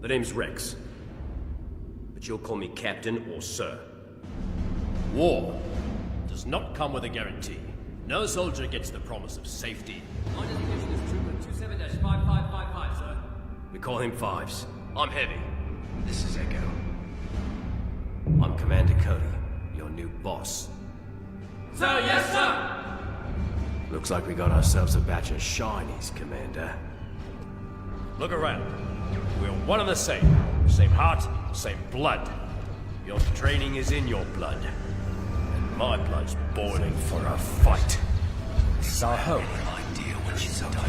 My name's Rex. But you'll call me Captain or Sir. War does not come with a guarantee. No soldier gets the promise of safety. My designation is Trooper 27-5555, sir. We call him Fives. I'm Heavy. This is Echo. I'm Commander Cody, your new boss. Sir, yes, sir! Looks like we got ourselves a batch of shinies, Commander. Look around. We're one and the same. Same heart, same blood. Your training is in your blood. And my blood's boiling for a fight. This is our home. Idea what she's up to.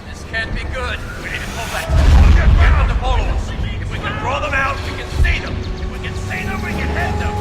This can't be good. We need to pull back. Get them to follow us. If we can draw them out, we can see them. If we can see them, we can hit them.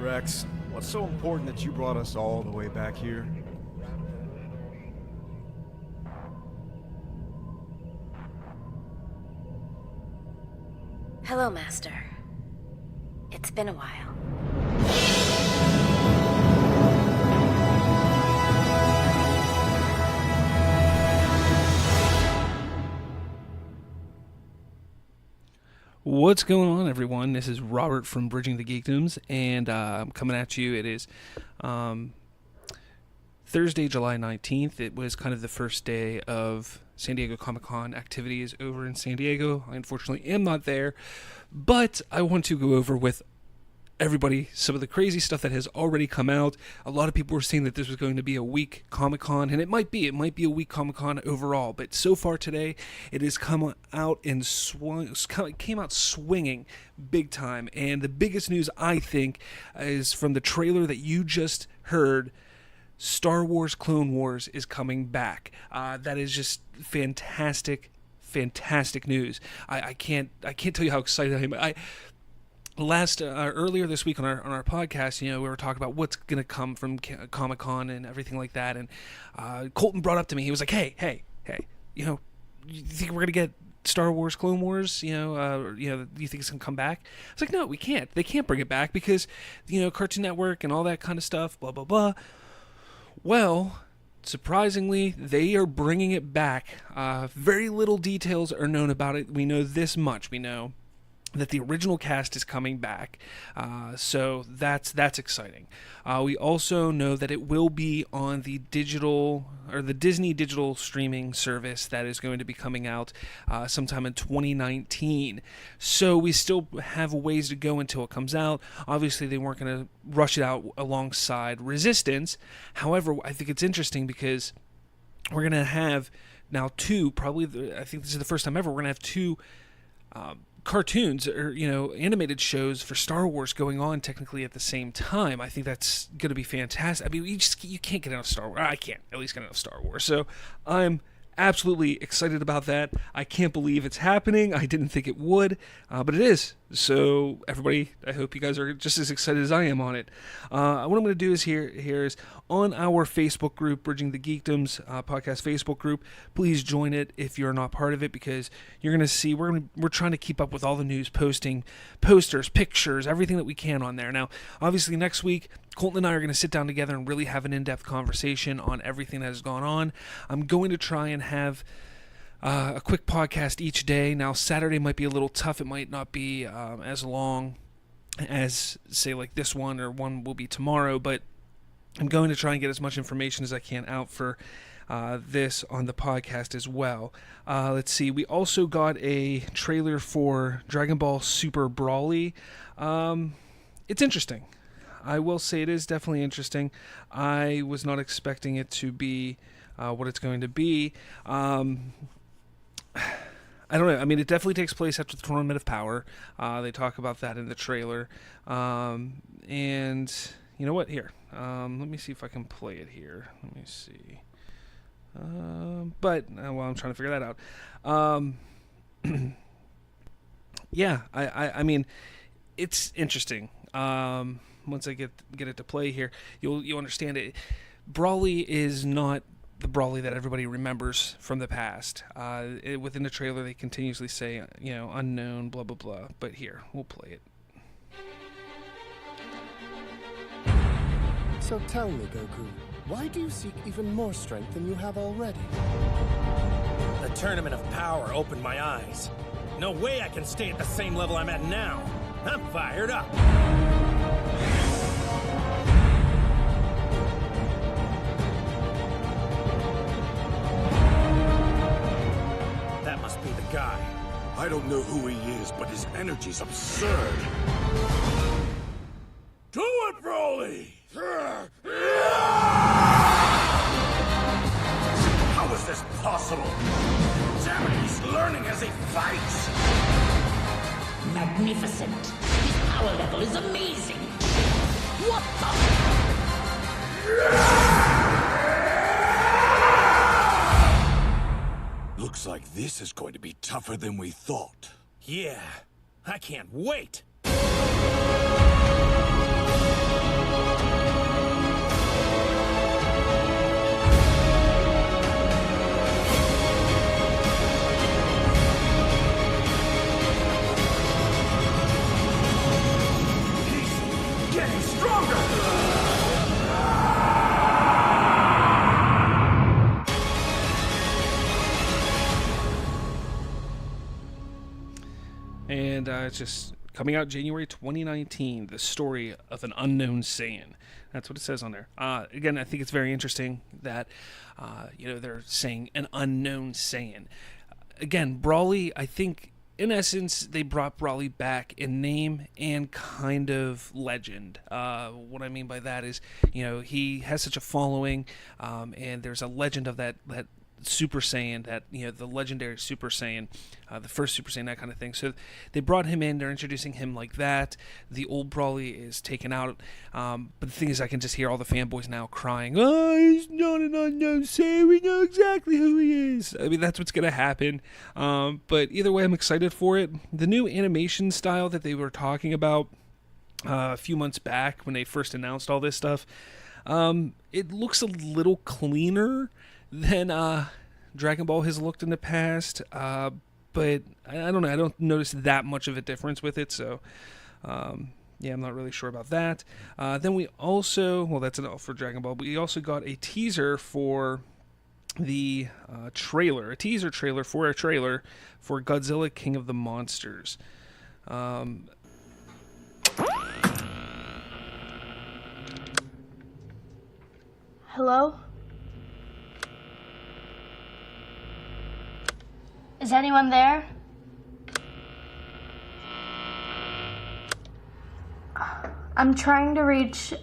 Rex, what's so important that you brought us all the way back here? Hello, Master. It's been a while. What's going on, everyone? This is Robert from Bridging the Geekdoms, and I'm coming at you. It is Thursday, July 19th. It was kind of the first day of San Diego Comic-Con activities over in San Diego. I unfortunately am not there, but I want to go over with everybody some of the crazy stuff that has already come out. A lot of people were saying that this was going to be a weak Comic-Con, and it might be a weak Comic-Con overall, but so far today it has come out and came out swinging big time. And the biggest news, I think, is from the trailer that you just heard. Star Wars Clone Wars is coming back. That is just fantastic news. I can't tell you how excited I am. Earlier this week on our podcast, we were talking about what's going to come from Comic-Con and everything like that, and Colton brought up to me, he was like, hey, you think we're going to get Star Wars Clone Wars, do you think it's going to come back? I was like, no, we can't. They can't bring it back because, Cartoon Network and all that kind of stuff, blah, blah, blah. Well, surprisingly, they are bringing it back. Very little details are known about it. We know this much. We know that the original cast is coming back, so that's exciting. We also know that it will be on the Disney digital streaming service that is going to be coming out sometime in 2019. So we still have a ways to go until it comes out. Obviously, they weren't going to rush it out alongside Resistance. However, I think it's interesting because we're going to have now I think this is the first time ever, we're going to have two cartoons or animated shows for Star Wars going on technically at the same time. I think that's going to be fantastic. I mean, you can't get enough Star Wars. I can't at least get enough Star Wars. So I'm absolutely excited about that. I can't believe it's happening. I didn't think it would, but it is. So everybody, I hope you guys are just as excited as I am on it. What I'm going to do is here is on our Facebook group, Bridging the Geekdoms podcast Facebook group. Please join it if you're not part of it, because you're going to see we're trying to keep up with all the news, posting posters, pictures, everything that we can on there. Now, obviously next week, Colton and I are going to sit down together and really have an in-depth conversation on everything that has gone on. I'm going to try and have a quick podcast each day. Now, Saturday might be a little tough. It might not be as long as, say, like this one, or one will be tomorrow, but I'm going to try and get as much information as I can out for this on the podcast as well. Let's see. We also got a trailer for Dragon Ball Super Broly. It's interesting. I will say it is definitely interesting. I was not expecting it to be what it's going to be. I don't know. I mean, it definitely takes place after the Tournament of Power. They talk about that in the trailer. And you know what? Here. Let me see if I can play it here. Let me see. But well, I'm trying to figure that out. Yeah, I mean, it's interesting. Once I get it to play here, you'll understand it. Brawly is not the Brawly that everybody remembers from the past. Within the trailer, they continuously say, unknown, blah, blah, blah. But here, we'll play it. So tell me, Goku, why do you seek even more strength than you have already? The Tournament of Power opened my eyes. No way I can stay at the same level I'm at now. I'm fired up. That must be the guy. I don't know who he is, but his energy's absurd. Do it, Broly! How is this possible? Damn it, he's learning as he fights! Magnificent. His power level is amazing. What the? Looks like this is going to be tougher than we thought. Yeah, I can't wait. Getting stronger! And it's just coming out January 2019, the story of an unknown Saiyan. That's what it says on there. Again, I think it's very interesting that, they're saying an unknown Saiyan. Again, Brawly, I think, in essence, they brought Brawly back in name and kind of legend. What I mean by that is, he has such a following, and there's a legend of that Super Saiyan, that the legendary Super Saiyan, the first Super Saiyan, that kind of thing. So they brought him in, they're introducing him like that. The old Brawly is taken out, but the thing is, I can just hear all the fanboys now crying, "Oh, he's not an unknown Saiyan, we know exactly who he is." I mean, that's what's gonna happen. But either way, I'm excited for it. The new animation style that they were talking about a few months back when they first announced all this stuff, it looks a little cleaner than Dragon Ball has looked in the past, but I don't know. I don't notice that much of a difference with it, so I'm not really sure about that. Then we also, that's enough for Dragon Ball, but we also got a teaser for the trailer, a teaser trailer for Godzilla King of the Monsters. Hello? Is anyone there? I'm trying to reach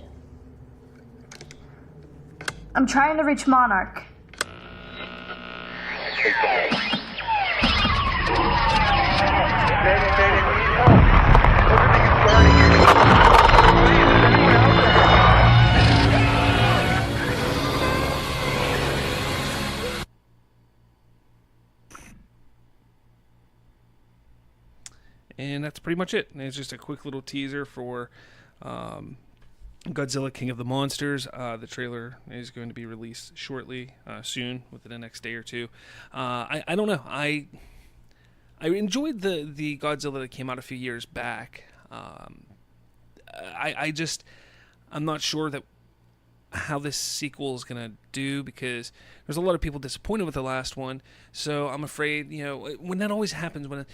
Monarch. And that's pretty much it. And it's just a quick little teaser for Godzilla King of the Monsters. The trailer is going to be released shortly, soon, within the next day or two. I don't know. I enjoyed the Godzilla that came out a few years back. I'm not sure that how this sequel is going to do, because there's a lot of people disappointed with the last one. So I'm afraid, when that always happens, when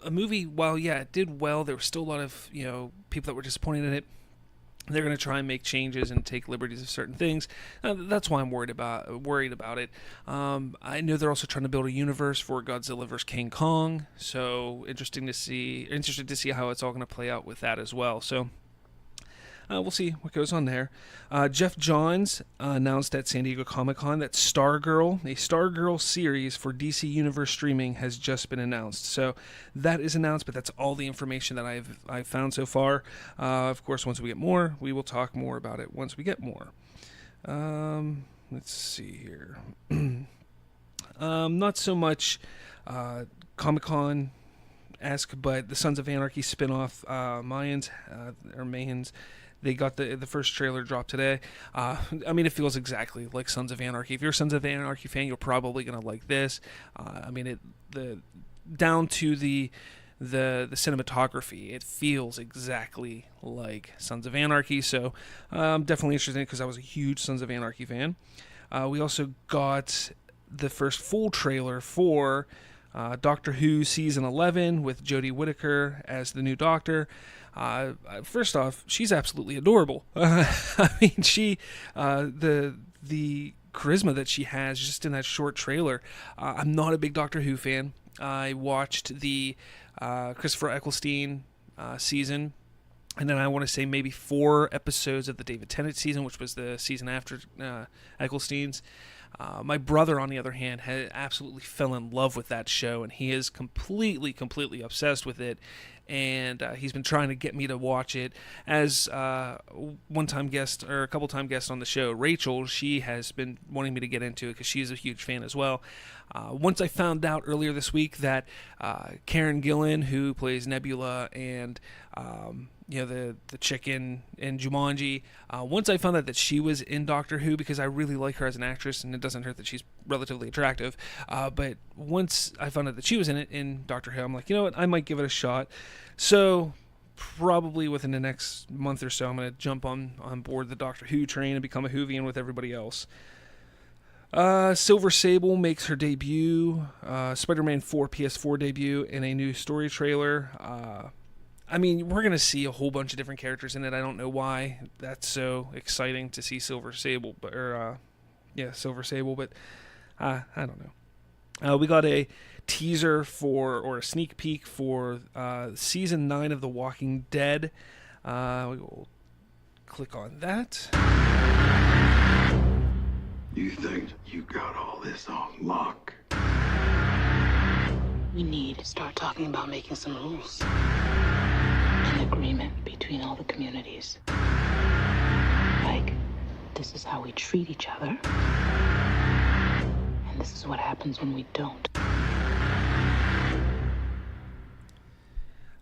a movie, while, yeah, it did well, there were still a lot of, people that were disappointed in it. they're going to try and make changes and take liberties of certain things. That's why I'm worried about it. I know they're also trying to build a universe for Godzilla vs. King Kong, so interested to see how it's all going to play out with that as well. So we'll see what goes on there. Jeff Johns announced at San Diego Comic-Con that Stargirl, a Stargirl series for DC Universe streaming, has just been announced. So that is announced, but that's all the information that I've found so far. Of course, once we get more, we will talk more about it once we get more. Let's see here. Not so much Comic-Con-esque, but the Sons of Anarchy spin-off, Mayans, they got the first trailer dropped today. I mean, it feels exactly like Sons of Anarchy. If you're a Sons of Anarchy fan, you're probably going to like this. I mean, down to the cinematography, it feels exactly like Sons of Anarchy. So I'm definitely interested in it because I was a huge Sons of Anarchy fan. We also got the first full trailer for Doctor Who Season 11 with Jodie Whittaker as the new Doctor. First off, she's absolutely adorable. I mean, the charisma that she has just in that short trailer. I'm not a big Doctor Who fan. I watched the Christopher Eccleston season, and then I want to say maybe 4 episodes of the David Tennant season, which was the season after Eccleston's. My brother, on the other hand, had absolutely fell in love with that show, and he is completely obsessed with it. And he's been trying to get me to watch it. As one-time guest or a couple-time guest on the show, Rachel, she has been wanting me to get into it because she's a huge fan as well. Once I found out earlier this week that Karen Gillan, who plays Nebula and the chick in Jumanji, once I found out that she was in Doctor Who, because I really like her as an actress, and it doesn't hurt that she's relatively attractive, but once I found out that she was in it in Doctor Who, I'm like, you know what, I might give it a shot. So probably within the next month or so, I'm going to jump on board the Doctor Who train and become a Whovian with everybody else. Silver Sable makes her debut, Spider-Man 4 PS4 debut in a new story trailer. I mean, we're going to see a whole bunch of different characters in it. I don't know why that's so exciting to see Silver Sable, but I don't know. We got a teaser or a sneak peek for Season 9 of The Walking Dead. We will click on that. You think you got all this on lock? We need to start talking about making some rules. An agreement between all the communities. Like, this is how we treat each other. And this is what happens when we don't.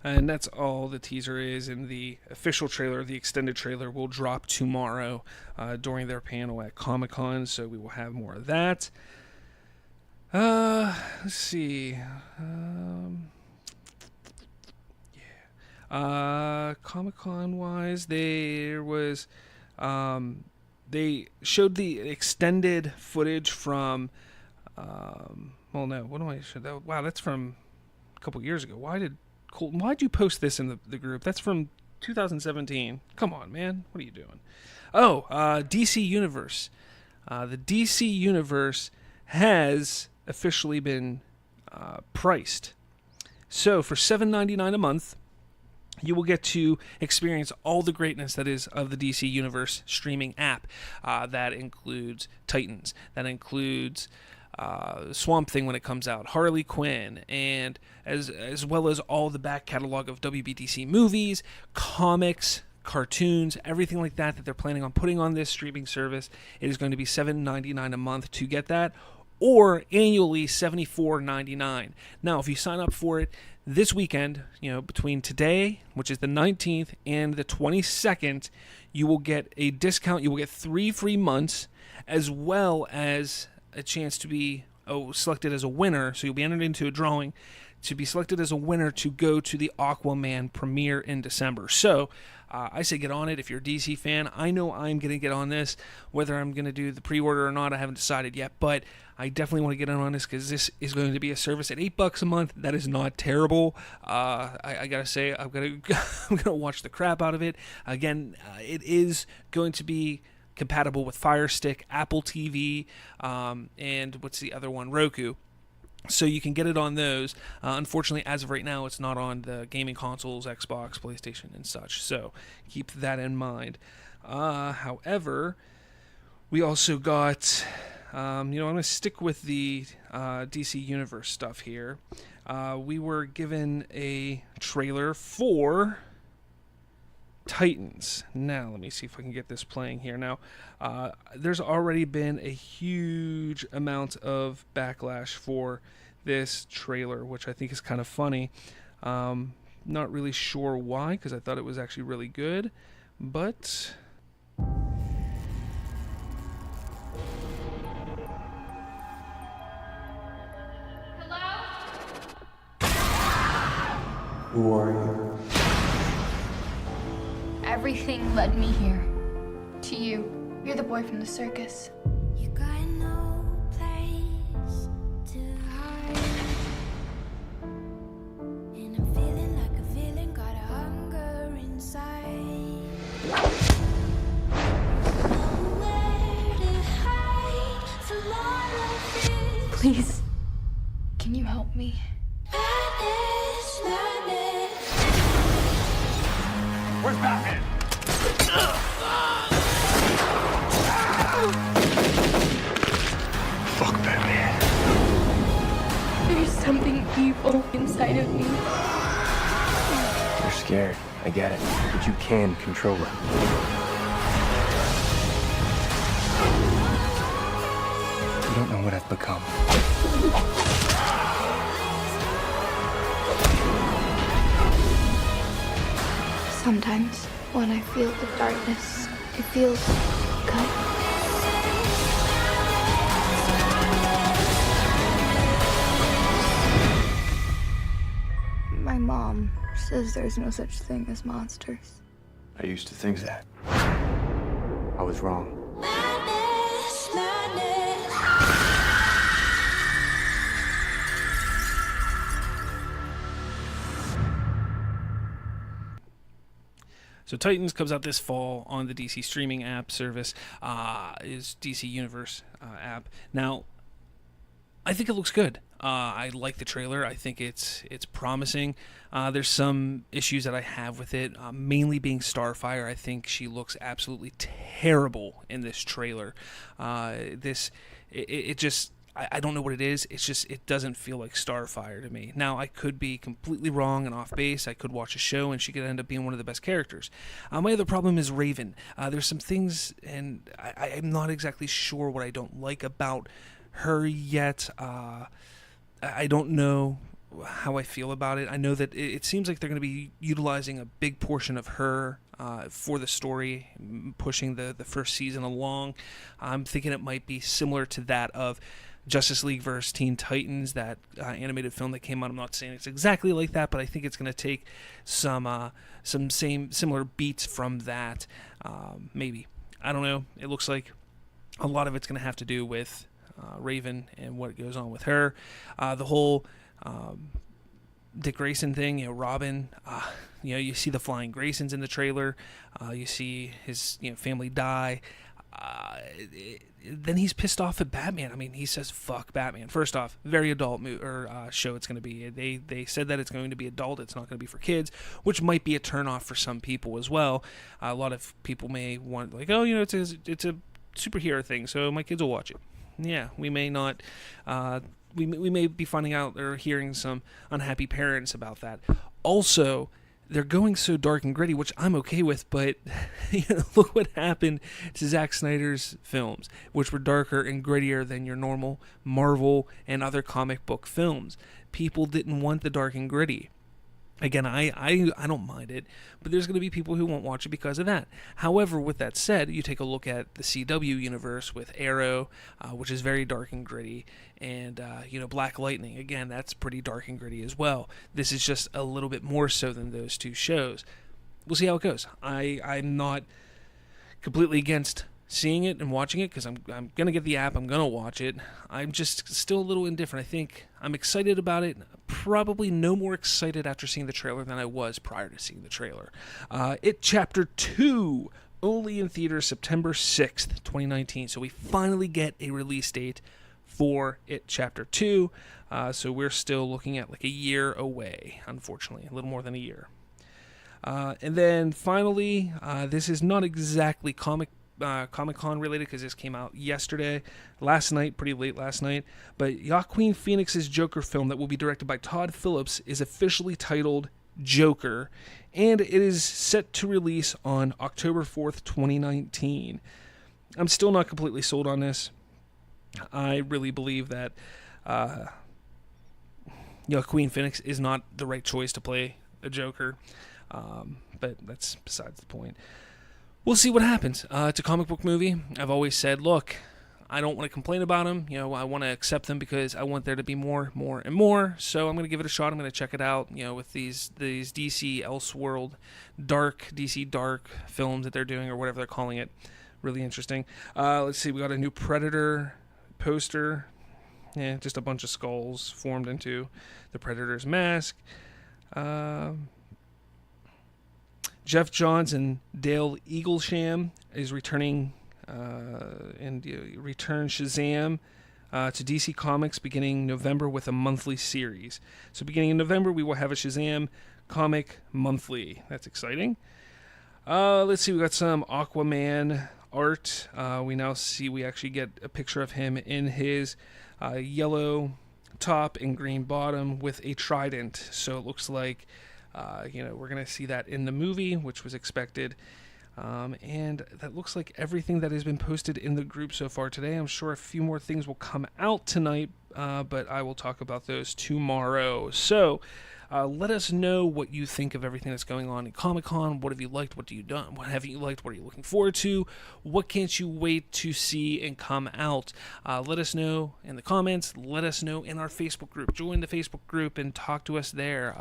And that's all the teaser is. And the official trailer, the extended trailer, will drop tomorrow during their panel at Comic-Con, so we will have more of that. Let's see. Comic-Con wise, there was they showed the extended footage from wow, that's from a couple years ago. Colton, why'd you post this in the group? That's from 2017. Come on, man. What are you doing? DC Universe. The DC Universe has officially been priced. So for $7.99 a month, you will get to experience all the greatness that is of the DC Universe streaming app. That includes Titans. That includes Swamp Thing when it comes out, Harley Quinn, and as well as all the back catalog of WBDC movies, comics, cartoons, everything like that they're planning on putting on this streaming service. It is going to be $7.99 a month to get that, or annually $74.99. Now, if you sign up for it this weekend, between today, which is the 19th, and the 22nd, you will get a discount. You will get 3 free months, as well as a chance to be selected as a winner. So you'll be entered into a drawing to be selected as a winner to go to the Aquaman premiere in December. So I say get on it if you're a DC fan. I know I'm going to get on this. Whether I'm going to do the pre-order or not, I haven't decided yet, but I definitely want to get in on this because this is going to be a service at $8 a month. That is not terrible. I gotta say, I'm gonna watch the crap out of it. Again, it is going to be compatible with Fire Stick, Apple TV, and what's the other one? Roku. So you can get it on those. Unfortunately, as of right now, it's not on the gaming consoles, Xbox, PlayStation, and such. So keep that in mind. However, we also got, I'm going to stick with the DC Universe stuff here. We were given a trailer for Titans. Now, let me see if I can get this playing here. Now, there's already been a huge amount of backlash for this trailer, which I think is kind of funny. Not really sure why, because I thought it was actually really good, but who are you? Everything led me here. To you. You're the boy from the circus. You got no place to hide. And I'm feeling like a villain, got a hunger inside. Nowhere to hide from all of this. Please, can you help me? Madness, madness. Where's Batman? Fuck Batman. There's something evil inside of me. You're scared. I get it. But you can control it. You don't know what I've become. Sometimes, when I feel the darkness, it feels good. My mom says there's no such thing as monsters. I used to think that. I was wrong. Madness, madness. So Titans comes out this fall on the DC streaming app service, is DC Universe app. Now, I think it looks good. I like the trailer. I think it's promising. There's some issues that I have with it, mainly being Starfire. I think she looks absolutely terrible in this trailer. It just, I don't know what it is. It's just, it doesn't feel like Starfire to me. Now, I could be completely wrong and off base. I could watch a show and she could end up being one of the best characters. My other problem is Raven. There's some things, and I'm not exactly sure what I don't like about her yet. I don't know how I feel about it. I know that it seems like they're going to be utilizing a big portion of her for the story, pushing the first season along. I'm thinking it might be similar to that of Justice League vs. Teen Titans, that animated film that came out. I'm not saying it's exactly like that, but I think it's going to take some similar beats from that. Maybe. I don't know. It looks like a lot of it's going to have to do with Raven and what goes on with her. The whole Dick Grayson thing, Robin, you see the flying Graysons in the trailer. You see his family die. Then he's pissed off at Batman. I mean, he says "fuck Batman." First off, very adult show it's going to be. They said that it's going to be adult. It's not going to be for kids, which might be a turnoff for some people as well. A lot of people may want it's a superhero thing, so my kids will watch it. Yeah, we may not. We may be finding out or hearing some unhappy parents about that. Also, they're going so dark and gritty, which I'm okay with, but look what happened to Zack Snyder's films, which were darker and grittier than your normal Marvel and other comic book films. People didn't want the dark and gritty. Again, I don't mind it, but there's going to be people who won't watch it because of that. However, with that said, you take a look at the CW universe with Arrow, which is very dark and gritty, and Black Lightning. Again, that's pretty dark and gritty as well. This is just a little bit more so than those two shows. We'll see how it goes. I'm not completely against seeing it and watching it because I'm going to get the app. I'm going to watch it. I'm just still a little indifferent. I think I'm excited about it. Probably no more excited after seeing the trailer than I was prior to seeing the trailer. It Chapter 2, only in theaters September 6th, 2019. So we finally get a release date for It Chapter 2. So we're still looking at like a year away, unfortunately. A little more than a year. And then finally, this is not exactly Comic-Con related because this came out last night, pretty late last night, but Joaquin Phoenix's Joker film that will be directed by Todd Phillips is officially titled Joker, and it is set to release on October 4th, 2019. I'm still not completely sold on this. I really believe that Joaquin Phoenix is not the right choice to play a Joker, but that's besides the point. We'll see what happens. It's a comic book movie. I've always said, look, I don't want to complain about them. I want to accept them because I want there to be more, and more. So I'm going to give it a shot. I'm going to check it out. With these DC Elseworld DC dark films that they're doing or whatever they're calling it. Really interesting. Let's see. We got a new Predator poster. Yeah, just a bunch of skulls formed into the Predator's mask. Jeff Johns and Dale Eaglesham is returning return Shazam to DC Comics beginning November with a monthly series. So beginning in November, we will have a Shazam comic monthly. That's exciting. Let's see, we got some Aquaman art. We actually get a picture of him in his yellow top and green bottom with a trident. So it looks like we're going to see that in the movie, which was expected. And that looks like everything that has been posted in the group so far today. I'm sure a few more things will come out tonight, but I will talk about those tomorrow. So let us know what you think of everything that's going on in Comic-Con. What have you liked? What haven't you liked? What are you looking forward to? What can't you wait to see and come out? Let us know in the comments. Let us know in our Facebook group. Join the Facebook group and talk to us there.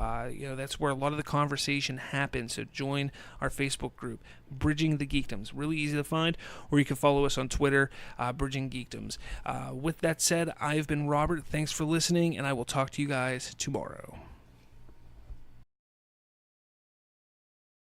That's where a lot of the conversation happens. So join our Facebook group, Bridging the Geekdoms. Really easy to find. Or you can follow us on Twitter, Bridging Geekdoms. With that said, I've been Robert. Thanks for listening, and I will talk to you guys tomorrow.